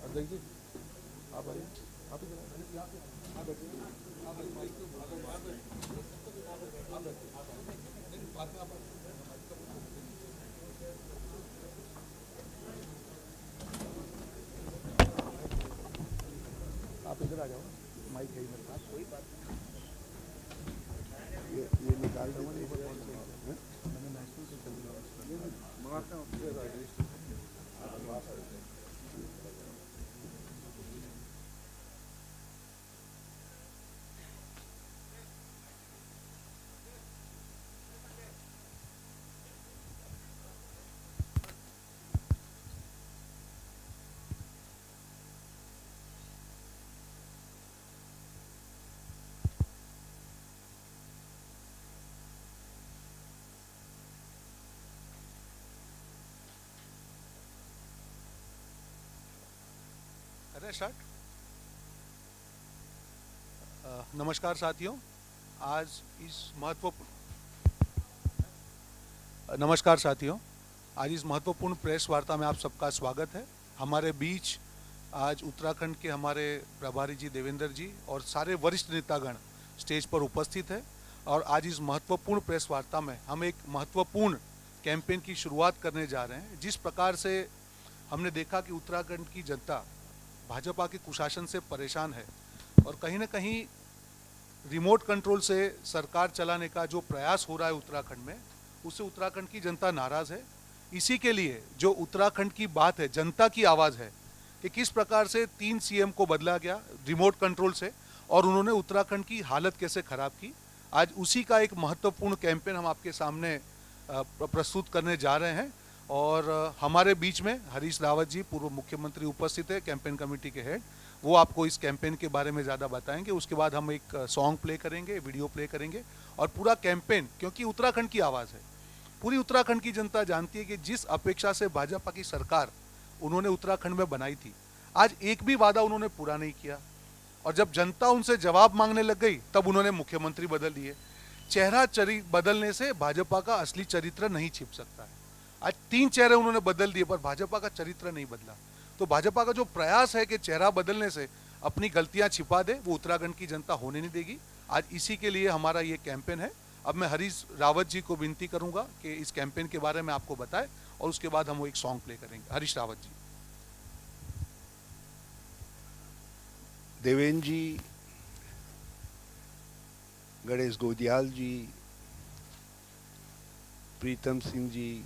अध्यक्ष जी आप आइए, आप ही चलाइए, आप बैठिए, आप इधर आ जाओ, माइक है ही मेरे पास। कोई बात ये निकाल दो, मैंने नेशनल से चल रहा मंगाता हूँ। स्टार्ट। नमस्कार साथियों, आज इस महत्वपूर्ण प्रेस वार्ता में आप सबका स्वागत है। हमारे बीच आज उत्तराखंड के हमारे प्रभारी जी देवेंद्र जी और सारे वरिष्ठ नेतागण स्टेज पर उपस्थित है और आज इस महत्वपूर्ण प्रेस वार्ता में हम एक महत्वपूर्ण कैंपेन की शुरुआत करने जा रहे हैं। जिस प्रकार से हमने देखा कि उत्तराखंड की जनता भाजपा के कुशासन से परेशान है और कहीं ना कहीं रिमोट कंट्रोल से सरकार चलाने का जो प्रयास हो रहा है उत्तराखंड में, उससे उत्तराखंड की जनता नाराज है। इसी के लिए जो उत्तराखंड की बात है, जनता की आवाज़ है कि किस प्रकार से 3 सीएम को बदला गया रिमोट कंट्रोल से और उन्होंने उत्तराखंड की हालत कैसे खराब की। आज उसी का एक महत्वपूर्ण कैंपेन हम आपके सामने प्रस्तुत करने जा रहे हैं और हमारे बीच में हरीश रावत जी पूर्व मुख्यमंत्री उपस्थित है, कैंपेन कमेटी के हेड। वो आपको इस कैंपेन के बारे में ज़्यादा बताएंगे। उसके बाद हम एक सॉन्ग प्ले करेंगे, वीडियो प्ले करेंगे और पूरा कैंपेन, क्योंकि उत्तराखंड की आवाज़ है, पूरी उत्तराखंड की जनता जानती है कि जिस अपेक्षा से भाजपा की सरकार उन्होंने उत्तराखंड में बनाई थी, आज एक भी वादा उन्होंने पूरा नहीं किया और जब जनता उनसे जवाब मांगने लग गई तब उन्होंने मुख्यमंत्री बदल दिए। चेहरा बदलने से भाजपा का असली चरित्र नहीं छिप सकता है। आज 3 चेहरे उन्होंने बदल दिए पर भाजपा का चरित्र नहीं बदला। तो भाजपा का जो प्रयास है कि चेहरा बदलने से अपनी गलतियां छिपा दे, वो उत्तराखंड की जनता होने नहीं देगी। आज इसी के लिए हमारा ये कैंपेन है। अब मैं हरीश रावत जी को विनती करूंगा कि इस कैंपेन के बारे में आपको बताएं और उसके बाद हम वो एक सॉन्ग प्ले करेंगे। हरीश रावत जी। देवेंद्र जी, गणेश गोदियाल जी, प्रीतम सिंह जी,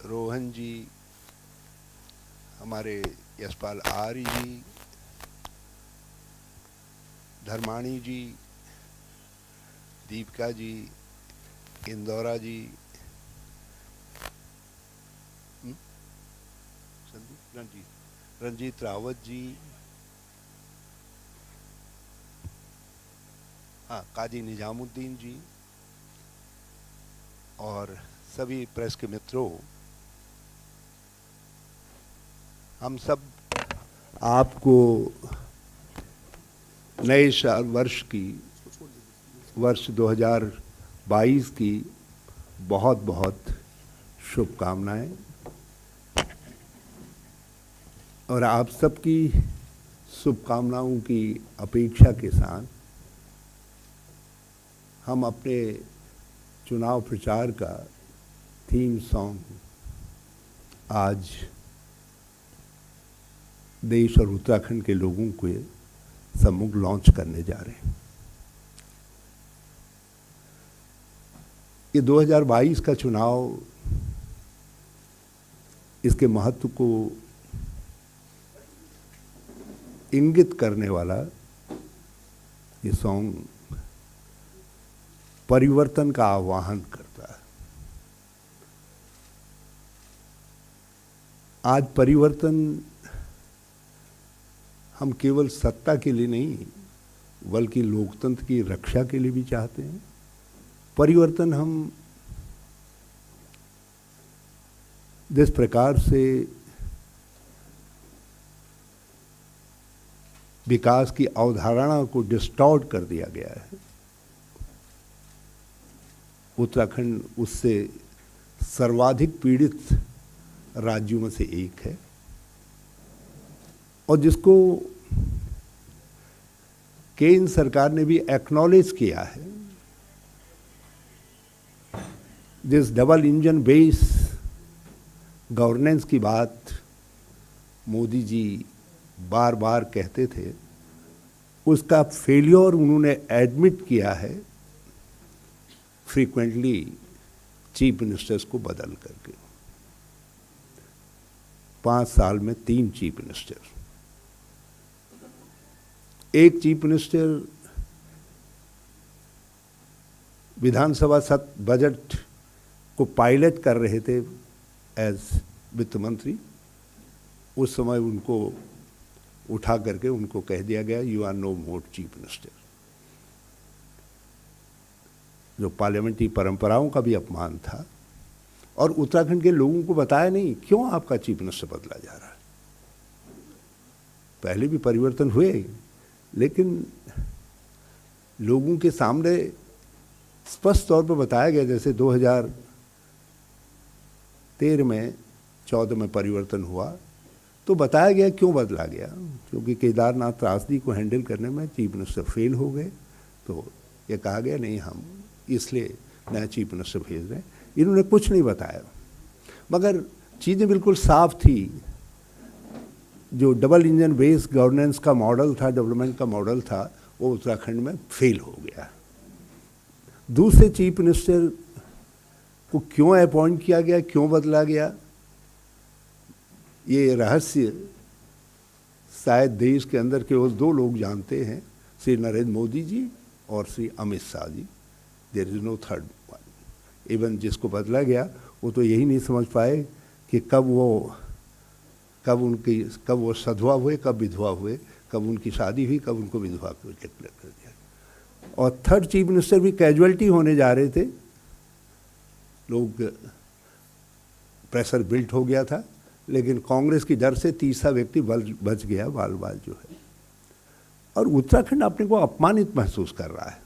रोहन जी, हमारे यशपाल आर्य जी, धर्माणी जी, दीपिका जी, इंदौरा जी, रंजीत रावत जी, हाँ, काजी निजामुद्दीन जी और सभी प्रेस के मित्रों, हम सब आपको नए साल वर्ष 2022 की बहुत बहुत शुभकामनाएं और आप सबकी शुभकामनाओं की अपेक्षा के साथ हम अपने चुनाव प्रचार का थीम सॉन्ग आज देश और उत्तराखंड के लोगों के सम्मुख लॉन्च करने जा रहे हैं। ये 2022 का चुनाव, इसके महत्व को इंगित करने वाला ये सॉन्ग परिवर्तन का आह्वान करता है। आज परिवर्तन हम केवल सत्ता के लिए नहीं बल्कि लोकतंत्र की रक्षा के लिए भी चाहते हैं। परिवर्तन हम जिस प्रकार से विकास की अवधारणा को डिस्टॉर्ट कर दिया गया है, उत्तराखंड उससे सर्वाधिक पीड़ित राज्यों में से एक है और जिसको केंद्र सरकार ने भी एक्नॉलेज किया है। जिस डबल इंजन बेस गवर्नेंस की बात मोदी जी बार बार कहते थे, उसका फेलियर उन्होंने एडमिट किया है फ्रीक्वेंटली चीफ मिनिस्टर्स को बदल करके। 5 साल में 3 चीफ मिनिस्टर, एक चीफ मिनिस्टर विधानसभा सत्र बजट को पायलट कर रहे थे एज वित्त मंत्री। उस समय उनको उठा करके उनको कह दिया गया you are no more chief minister, जो पार्लियामेंट्री परंपराओं का भी अपमान था। और उत्तराखंड के लोगों को बताया नहीं क्यों आपका चीफ मिनिस्टर बदला जा रहा है। पहले भी परिवर्तन हुए, लेकिन लोगों के सामने स्पष्ट तौर पर बताया गया। जैसे 2013 में 14 में परिवर्तन हुआ तो बताया गया क्यों बदला गया, क्योंकि केदारनाथ त्रासदी को हैंडल करने में चीफ मिनिस्टर फेल हो गए। तो ये कहा गया नहीं हम इसलिए नया चीफ मिनिस्टर भेज रहे हैं। इन्होंने कुछ नहीं बताया, मगर चीज़ें बिल्कुल साफ थी। जो डबल इंजन बेस गवर्नेंस का मॉडल था, डेवलपमेंट का मॉडल था, वो उत्तराखंड में फेल हो गया। दूसरे चीफ मिनिस्टर को क्यों अपॉइंट किया गया, क्यों बदला गया, ये रहस्य शायद देश के अंदर केवल 2 लोग जानते हैं, श्री नरेंद्र मोदी जी और Shri Amit Shah ji. There is no third one. Even जिसको बदला गया वो तो यही नहीं समझ पाए कि कब वो सधवा हुए, कब विधवा हुए, कब उनकी शादी हुई, कब उनको विधवा को डिक्लेयर कर दिया। और थर्ड चीफ मिनिस्टर भी कैजुअलिटी होने जा रहे थे। लोग प्रेशर बिल्ट हो गया था, लेकिन कांग्रेस की डर से तीसरा व्यक्ति बच गया, बाल बाल जो है। और उत्तराखंड अपने को अपमानित महसूस कर रहा है।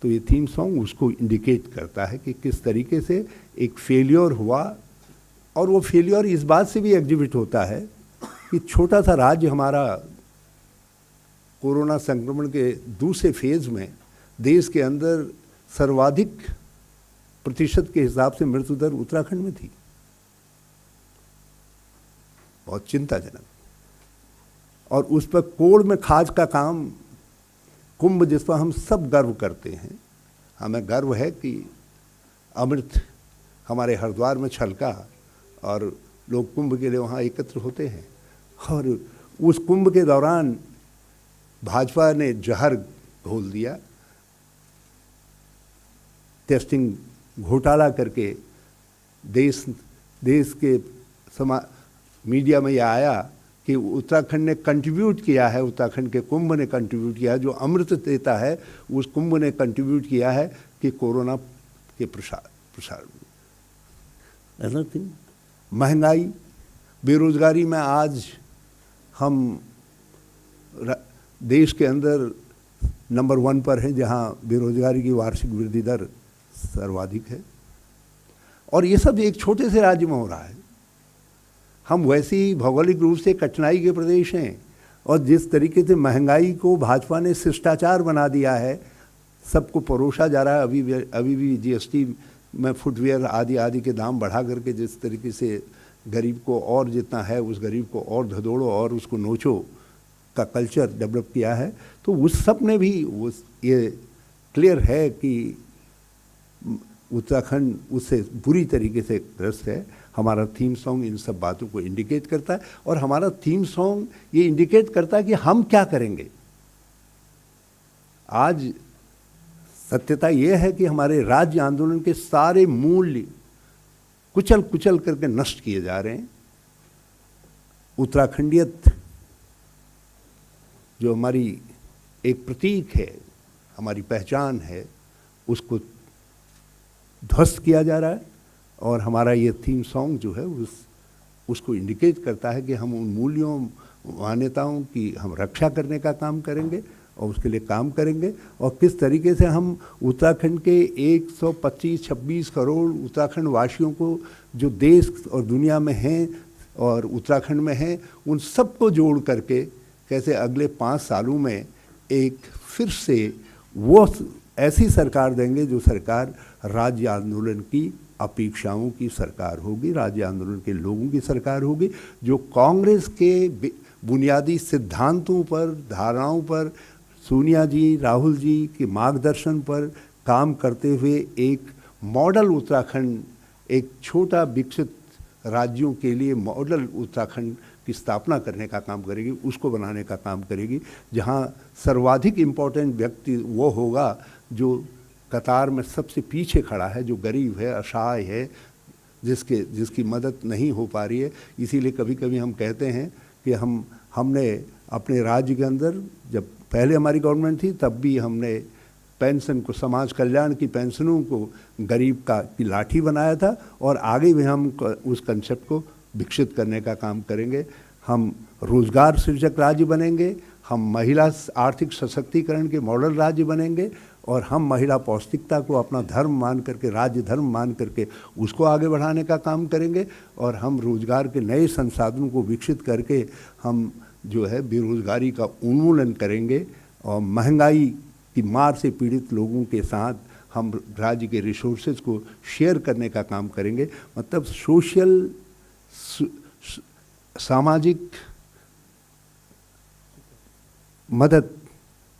तो ये थीम सॉन्ग उसको इंडिकेट करता है कि किस तरीके से एक फेलियर हुआ। और वो फेलियर इस बात से भी एग्जिबिट होता है कि छोटा सा राज्य हमारा कोरोना संक्रमण के दूसरे फेज में देश के अंदर सर्वाधिक प्रतिशत के हिसाब से मृत्यु दर उत्तराखंड में थी। बहुत चिंताजनक। और उस पर कोड़ में खाज का काम, कुंभ जिस पर हम सब गर्व करते हैं, हमें गर्व है कि अमृत हमारे हरिद्वार में छलका और लोग कुंभ के लिए वहाँ एकत्र होते हैं। और उस कुंभ के दौरान भाजपा ने जहर घोल दिया, टेस्टिंग घोटाला करके देश के मीडिया में यह आया कि उत्तराखंड ने कंट्रीब्यूट किया है, उत्तराखंड के कुंभ ने कंट्रीब्यूट किया है, जो अमृत देता है उस कुंभ ने कंट्रीब्यूट किया है कि कोरोना के प्रसार अनदर थिंग। महंगाई, बेरोजगारी में आज हम देश के अंदर नंबर 1 पर हैं, जहां बेरोजगारी की वार्षिक वृद्धि दर सर्वाधिक है। और ये सब एक छोटे से राज्य में हो रहा है। हम वैसे ही भौगोलिक रूप से कठिनाई के प्रदेश हैं, और जिस तरीके से महंगाई को भाजपा ने शिष्टाचार बना दिया है, सबको परोसा जा रहा है। अभी भी जीएसटी में फुटवेयर आदि के दाम बढ़ा करके जिस तरीके से गरीब को और जितना है उस गरीब को और धदोड़ो और उसको नोचो का कल्चर डेवलप किया है। तो उस सब ने भी ये क्लियर है कि उत्तराखंड उससे बुरी तरीके से ग्रस्त है। हमारा थीम सॉन्ग इन सब बातों को इंडिकेट करता है, और हमारा थीम सॉन्ग ये इंडिकेट करता है कि हम क्या करेंगे। आज सत्यता ये है कि हमारे राज्य आंदोलन के सारे मूल्य कुचल करके नष्ट किए जा रहे हैं। उत्तराखंडियत जो हमारी एक प्रतीक है, हमारी पहचान है, उसको ध्वस्त किया जा रहा है। और हमारा ये थीम सॉन्ग जो है उसको इंडिकेट करता है कि हम उन मूल्यों मान्यताओं की हम रक्षा करने का काम करेंगे, और उसके लिए काम करेंगे। और किस तरीके से हम उत्तराखंड के 125-26 करोड़ उत्तराखंड वासियों को जो देश और दुनिया में हैं और उत्तराखंड में हैं, उन सबको जोड़ करके कैसे अगले 5 सालों में एक फिर से वो ऐसी सरकार देंगे जो सरकार राज्य आंदोलन की अपेक्षाओं की सरकार होगी, राज्य आंदोलन के लोगों की सरकार होगी, जो कांग्रेस के बुनियादी सिद्धांतों पर, धारणाओं पर, सोनिया जी, राहुल जी के मार्गदर्शन पर काम करते हुए एक मॉडल उत्तराखंड, एक छोटा विकसित राज्यों के लिए मॉडल उत्तराखंड की स्थापना करने का काम करेगी, उसको बनाने का काम करेगी, जहां सर्वाधिक इम्पोर्टेंट व्यक्ति वो होगा जो कतार में सबसे पीछे खड़ा है, जो गरीब है, असहाय है, जिसकी मदद नहीं हो पा रही है। इसीलिए कभी कभी हम कहते हैं कि हमने अपने राज्य के अंदर, जब पहले हमारी गवर्नमेंट थी तब भी हमने पेंशन को, समाज कल्याण की पेंशनों को गरीब की लाठी बनाया था, और आगे भी हम उस कंसेप्ट को विकसित करने का काम करेंगे। हम रोजगार सृजक राज्य बनेंगे, हम महिला आर्थिक सशक्तिकरण के मॉडल राज्य बनेंगे, और हम महिला पौष्टिकता को अपना धर्म मान करके, राज्य धर्म मान करके उसको आगे बढ़ाने का काम करेंगे। और हम रोजगार के नए संसाधनों को विकसित करके हम जो है बेरोजगारी का उन्मूलन करेंगे, और महंगाई की मार से पीड़ित लोगों के साथ हम राज्य के रिसोर्सेज को शेयर करने का काम करेंगे। मतलब सोशल, सामाजिक मदद,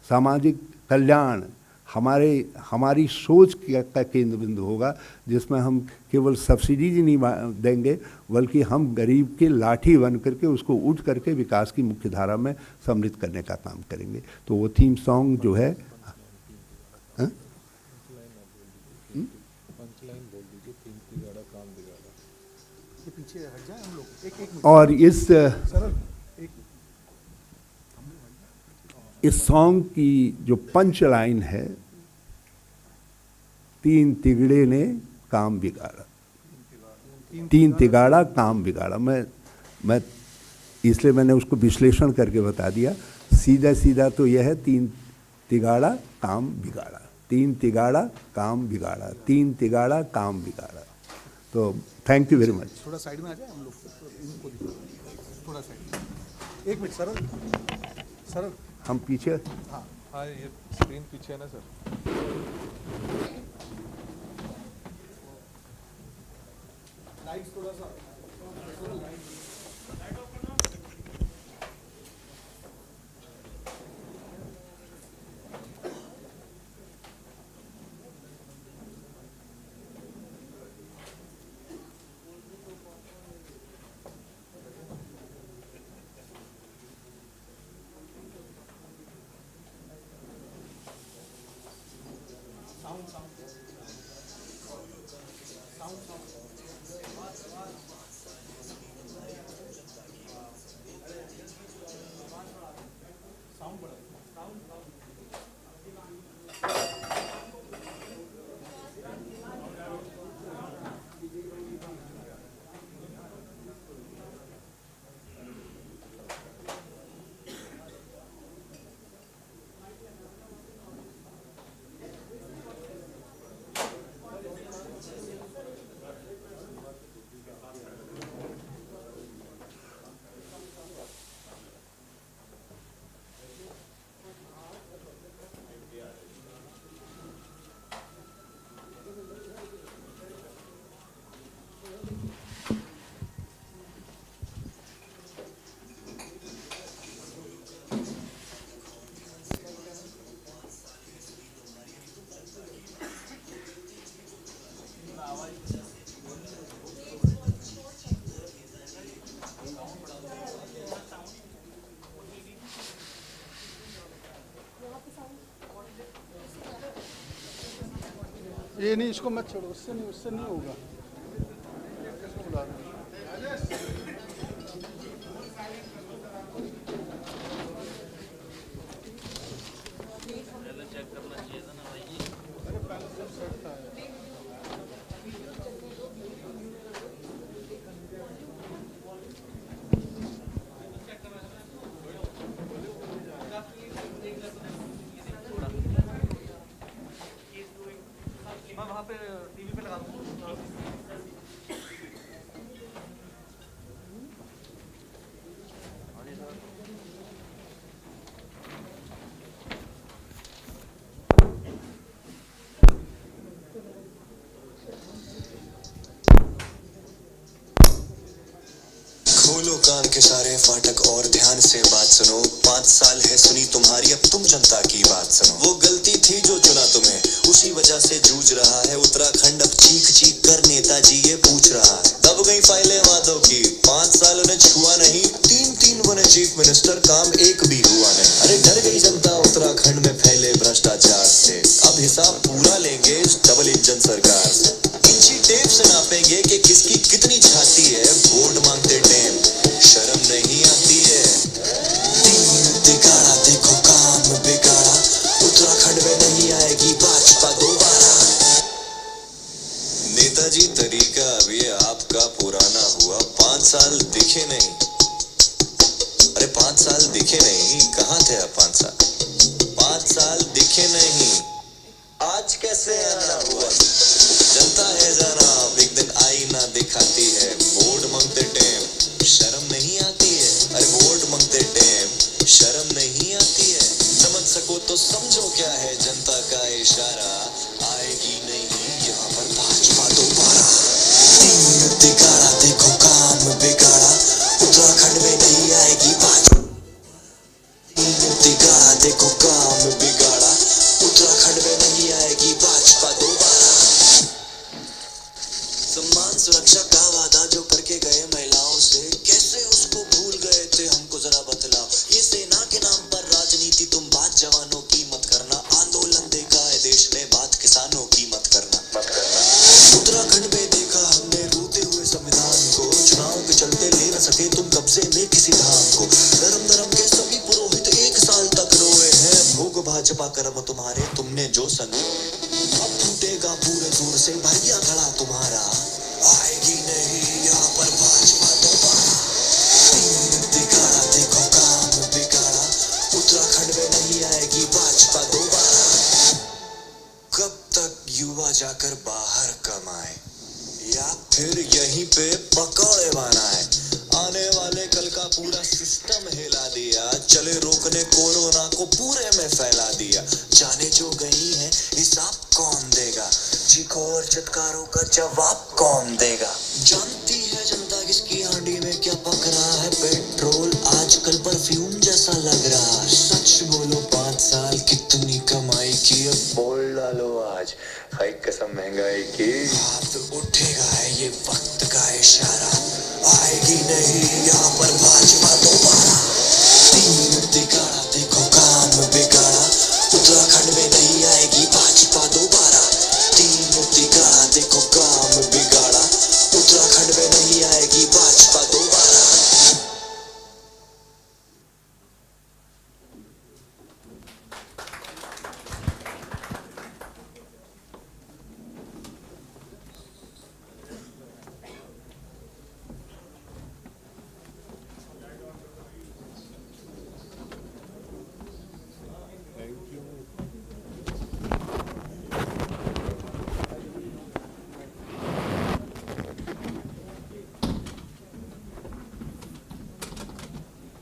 सामाजिक कल्याण हमारी सोच का केंद्र बिंदु होगा, जिसमें हम केवल सब्सिडीज नहीं देंगे, बल्कि हम गरीब के लाठी बन करके उसको उठ करके विकास की मुख्य धारा में सम्मिलित करने का काम करेंगे। तो वो थीम सॉन्ग जो है, और इस सॉन्ग की जो पंच लाइन है, 3 तिगड़े ने काम बिगाड़ा, 3 तिगाड़ा काम बिगाड़ा। मैं इसलिए मैंने उसको विश्लेषण करके बता दिया। सीधा सीधा तो यह है, 3 तिगाड़ा काम बिगाड़ा, 3 तिगाड़ा काम बिगाड़ा, 3 तिगाड़ा काम बिगाड़ा। तो थैंक यू वेरी मच। थोड़ा साइड में आ जाए हम लोग, इनको थोड़ा साइड। 1 मिनट सरल हम पीछे, हाँ ये स्क्रीन पीछे है ना सर। लाइट्स थोड़ा सा ये नहीं, इसको मत छोड़ो, उससे नहीं होगा। हिंदुस्तान के सारे फाटक और ध्यान से बात सुनो, 5 साल है सुनी तुम्हारी, अब तुम जनता की बात सुनो। वो गलती थी जो चुना तुम्हें, उसी वजह से जूझ रहा है उत्तराखंड, अब चीख चीख कर नेताजी ये पूछ रहा है। दब गई फाइलें वादों की, 5 साल उन्हें छुआ नहीं, 3 बने चीफ मिनिस्टर, काम एक भी हुआ नहीं। अरे डर गई जनता उत्तराखंड में फैले भ्रष्टाचार से, अब हिसाब पूरा लेंगे इस डबल इंजन सरकार से। इंची टेप से नापेंगे कि किसकी कितनी छाती है, वोट मांगते टाइम शर्म नहीं आती है। दीन दिगाड़ा देखो काम बिगाड़ा, उत्तराखंड में नहीं आएगी भाजपा दोबारा। नेताजी तरीका अब ये आपका पुराना हुआ, 5 साल दिखे नहीं। अरे 5 साल दिखे नहीं, कहाँ थे आप 5 साल? 5 साल दिखे नहीं, आज कैसे आना हुआ? जनता है जनाब, एक दिन आईना दिखाती है, वोट मांगते टाइम शर्म नहीं आती है। अरे वोट मांगते टाइम शर्म नहीं आती है। समझ सको तो समझो क्या है जनता का इशारा, आएगी नहीं यहाँ पर भाजपा दोबारा। दीन दिगाड़ा देखो काम बिगाड़ा, उत्तराखंड में नहीं आएगी भाजपा। दीन दिगाड़ा देखो काम बिगाड़ा, उत्तराखंड में नहीं आएगी भाजपा दोबारा। सम्मान सुरक्षा का वादा जो करके गए महिलाओं से, कैसे उसको भूल गए थे हमको जरा बतलाओ। ये सेना के नाम पर राजनीति, तुम बात जवानों की मत करना। आंदोलन देखा है देश ने, बात किसानों की मत करना। उत्तराखंड में देखा हमने रोते हुए संविधान को, चुनाव के चलते ले न सके तुम कब्जे में किसी धाम को। धर्म धर्म के सभी पुरोहित 1 साल तक रोए हैं, भोग भाजपा कर्म तुम्हारे तुमने जो संजोए। अब टूटेगा पूरे दूर से भरिया खड़ा तुम्हारा, आएगी नहीं यहाँ पर भाजपा दोबारा। दीन दिगाड़ा देखो काम बिगाड़ा, उत्तराखंड में नहीं आएगी भाजपा दोबारा। कब तक युवा जाकर बाहर कमाए, या फिर यहीं पे पकौड़े बनाए? आने वाले कल का पूरा सिस्टम हिला दिया, चले रोकने कोरोना को पूरे में फैला दिया। जाने जो गई है हिसाब कौन देगा, चीखों और चटकारों का जवाब कौन देगा? जानती है जनता किसकी हांडी में क्या पक रहा है, पेट्रोल आजकल परफ्यूम जैसा लग रहा है। सच बोलो 5 साल कितनी कमाई की, अब बोल डालो आज है कसम महंगाई की। हाथ उठेगा है ये वक्त का इशारा, आएगी नहीं यहाँ पर भाजपा दोबारा। दीन दिगाड़ा देखो काम बिगाड़ा, उत्तराखंड में नहीं आएगी भाजपा दोबारा। दीन दिगाड़ा देखो काम बिगाड़ा, उत्तराखंड में नहीं आएगी भाजपा दोबारा।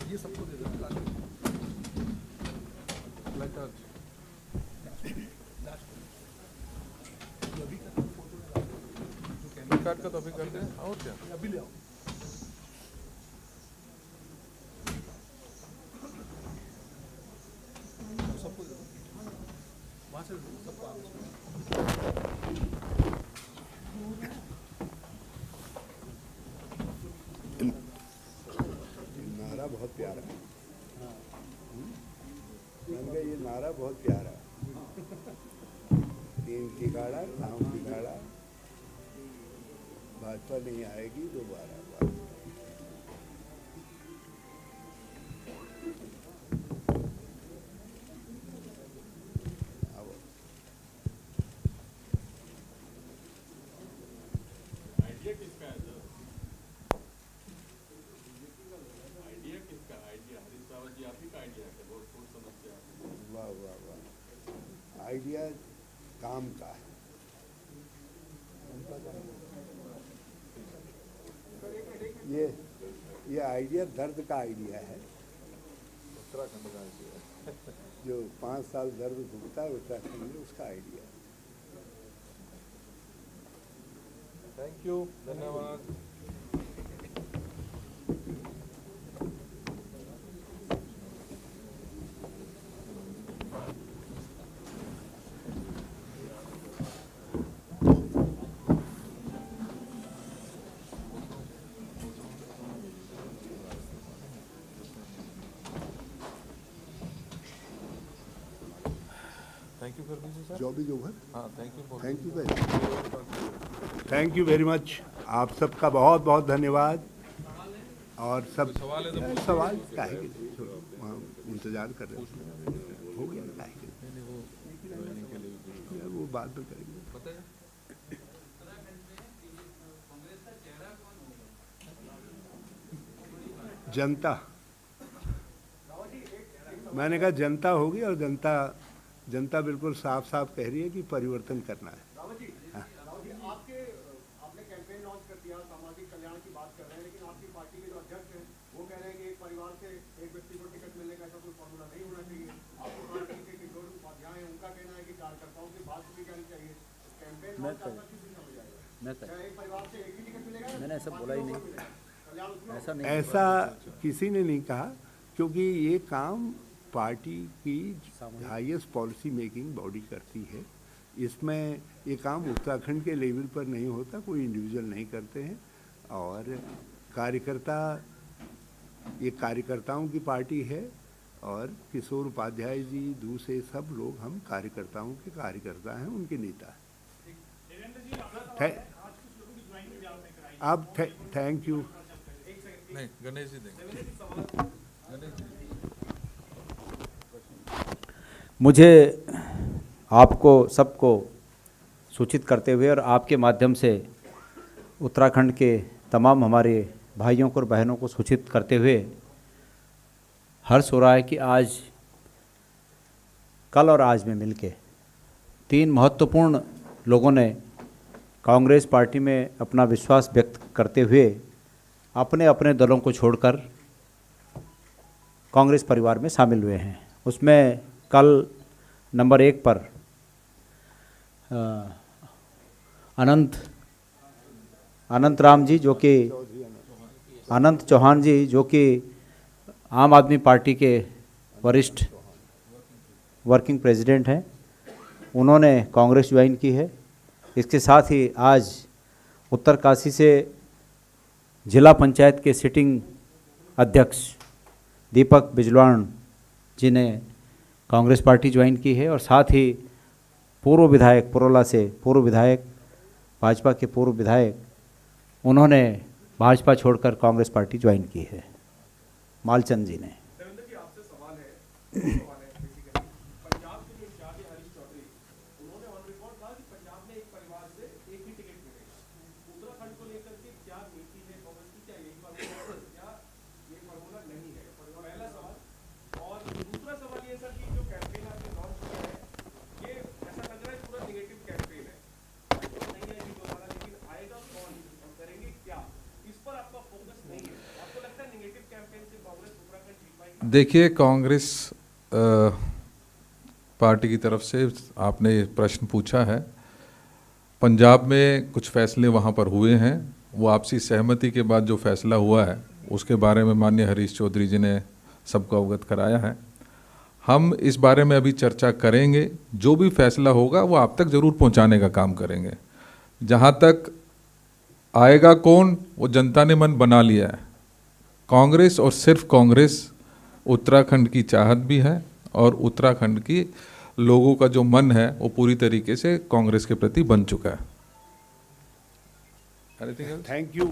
ये सबको दे दो प्लेकार्ड। प्लेकार्ड का तो अभी करते हैं, और क्या अभी ले आओ। सबको दे दो, वहाँ से सबको नारा बहुत प्यारा है। मैंने कहा ये नारा बहुत प्यारा है। दीन दिगाड़ा काम बिगाड़ा, भाजपा नहीं आएगी दोबारा। वाह वाह वाह, आइडिया काम का है। ये आइडिया दर्द का आइडिया है। उत्तराखंड का आइडिया जो 5 साल दर्द भुगता है उत्तराखंड में, उसका आइडिया। थैंक यू, धन्यवाद। थैंक यू कर दीजिए सर। Job is over. हाँ thank you. Thank you very thank you very much. आप सबका बहुत बहुत धन्यवाद। और सब सवाल है तो सवाल काहे के लिए? छोड़ो, वहाँ इंतजार कर रहे हो गया काहे के लिए? वो बात में करेंगे। जनता, मैंने कहा जनता होगी और जनता बिल्कुल साफ साफ कह रही है कि परिवर्तन करना है। आपने कैंपेन लॉन्च कर दिया, सामाजिक कल्याण की बात कर रहे हैं, लेकिन आपकी पार्टी के जो अध्यक्ष हैं वो कह रहे हैं कि एक परिवार से एक व्यक्ति को टिकट मिलने का ऐसा कोई फॉर्मूला नहीं होना चाहिए। आपकी पार्टी के किशोर उपाध्याय हैं, उनका कहना है कि कार्यकर्ताओं की बात भी करनी चाहिए। कैंपेन लॉन्च आपका किस दिशा में जाएगा? क्या एक परिवार से एक ही टिकट मिलेगा? मैंने ऐसा बोला ही नहीं, ऐसा किसी ने नहीं कहा, क्योंकि ये काम पार्टी की हाईएस्ट पॉलिसी मेकिंग बॉडी करती है। इसमें ये काम उत्तराखंड के लेवल पर नहीं होता, कोई इंडिविजुअल नहीं करते हैं। और ये कार्यकर्ताओं की पार्टी है और किशोर उपाध्याय जी दूसरे सब लोग हम कार्यकर्ताओं के कार्यकर्ता हैं, उनके नेता हैं। अब थैंक यू। नहीं, गणेश जी देंगे। गणेश जी। मुझे आपको सबको सूचित करते हुए और आपके माध्यम से उत्तराखंड के तमाम हमारे भाइयों को और बहनों को सूचित करते हुए हर्ष हो रहा है कि आज, कल और आज में मिलके 3 महत्वपूर्ण लोगों ने कांग्रेस पार्टी में अपना विश्वास व्यक्त करते हुए अपने अपने दलों को छोड़कर कांग्रेस परिवार में शामिल हुए हैं। उसमें कल नंबर 1 पर अनंत राम जी, जो कि अनंत चौहान जी, जो कि आम आदमी पार्टी के वरिष्ठ वर्किंग प्रेसिडेंट हैं, उन्होंने कांग्रेस ज्वाइन की है। इसके साथ ही आज उत्तरकाशी से जिला पंचायत के सिटिंग अध्यक्ष दीपक बिजलान जी ने कांग्रेस पार्टी ज्वाइन की है। और साथ ही पूर्व विधायक पुरोला से भाजपा के पूर्व विधायक, उन्होंने भाजपा छोड़कर कांग्रेस पार्टी ज्वाइन की है, मालचंद जी ने। देखिए, कांग्रेस पार्टी की तरफ से आपने ये प्रश्न पूछा है। पंजाब में कुछ फैसले वहाँ पर हुए हैं, वो आपसी सहमति के बाद जो फैसला हुआ है उसके बारे में माननीय हरीश चौधरी जी ने सबको अवगत कराया है। हम इस बारे में अभी चर्चा करेंगे, जो भी फैसला होगा वो आप तक ज़रूर पहुँचाने का काम करेंगे। जहाँ तक आएगा कौन, वो जनता ने मन बना लिया है। कांग्रेस और सिर्फ कांग्रेस उत्तराखंड की चाहत भी है और उत्तराखंड की लोगों का जो मन है वो पूरी तरीके से कांग्रेस के प्रति बन चुका है। Thank you.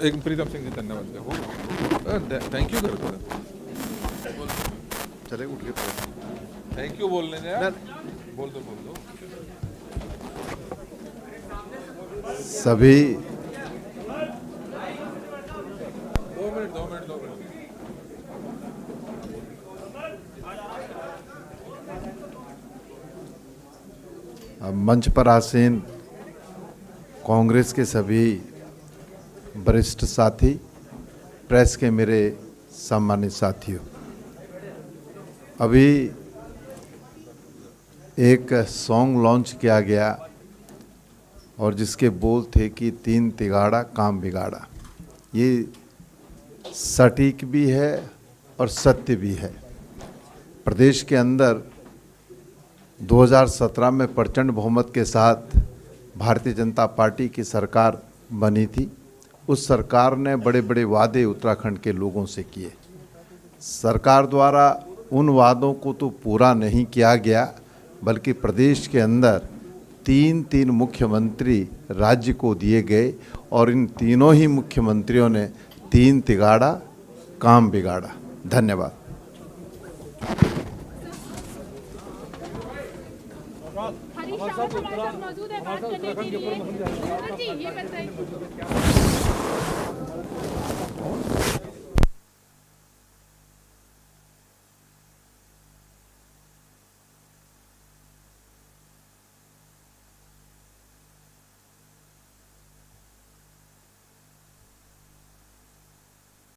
एक प्रीतम सिंह जी धन्यवाद। थैंक यू कर चले उठ के थैंक यू बोलने दे यार। बोल दो। सभी 2 मिनट। मंच पर आसीन कांग्रेस के सभी वरिष्ठ साथी, प्रेस के मेरे सम्मानित साथियों, अभी एक सॉन्ग लॉन्च किया गया और जिसके बोल थे कि 3 तिगाड़ा काम बिगाड़ा। ये सटीक भी है और सत्य भी है। प्रदेश के अंदर 2017 में प्रचंड बहुमत के साथ भारतीय जनता पार्टी की सरकार बनी थी। उस सरकार ने बड़े बड़े वादे उत्तराखंड के लोगों से किए। सरकार द्वारा उन वादों को तो पूरा नहीं किया गया, बल्कि प्रदेश के अंदर 3 मुख्यमंत्री राज्य को दिए गए और इन तीनों ही मुख्यमंत्रियों ने 3 तिगाड़ा काम बिगाड़ा। धन्यवाद। हरीश रावत हमारे साथ मौजूद है बात करने के लिए। जी ये बताइए।